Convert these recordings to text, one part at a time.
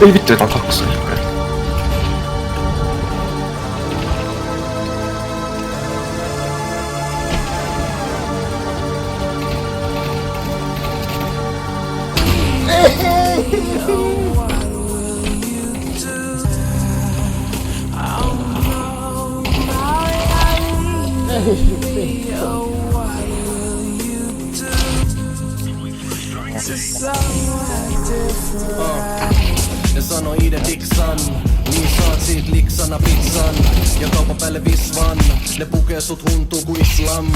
Ei vittu, tää on kaksi. Ne sano ide diksan, niin saat siit liksana pizzan ja kaupan päälle visvan. Ne pukee sut huntuu ku islam.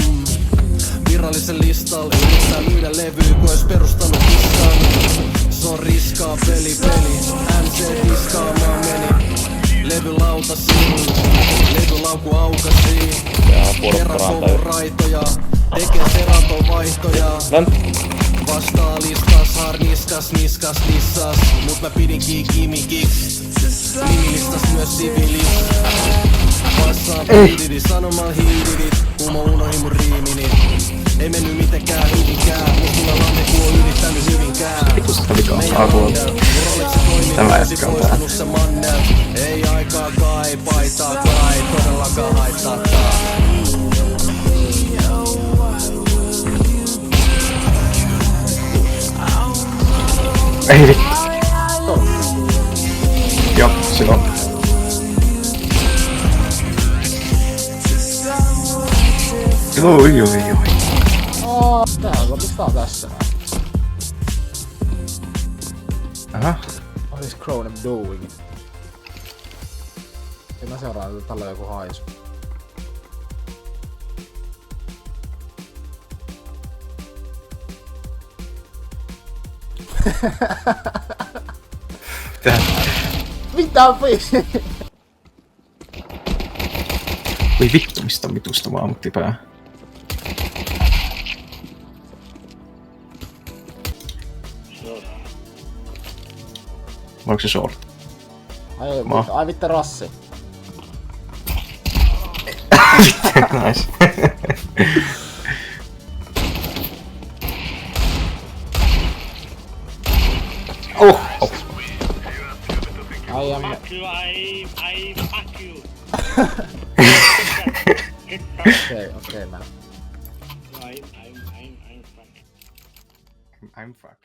Virallisen listalla yrittää myydä levyy ku ois perustanut kistan. Se on riskaa peli. MC diskaamaan meni. Levylauta siin, levylauku aukasii. Kerran koulun raitoja, tekee seranton vaihtoja. Vastaa listas, harniskas, niskas, lissas. Mut mä pidin kiimikiks. Nimilistas myös sivilis. Vassaan piididi, sanomaan hiididit. Kun mä unohin mun riimini. Ei menny mitenkään hyvinkään. Mut mulla lande ku on yrittänyt hyvinkään. Meidän mandel, Rolexi toimii tosi poistunut se mandel. Ei aikaa kai, paitaa kai, todellakaan haittaa tää. Ei vittu. Joo, se on. Oi. Täällä, mistä tää on tässä? Aha. What is Cronem doing? Ja mä seuraan, että tällä on joku haisu. Tää. Mitä vi? Voi vittu, mistä vitusta vaan ammutti pää. Oliko se short? Ai vittu rassi. Nice. Oh. I am... Fuck you, I fuck you. Okei, man. I'm fuck. I'm fuck.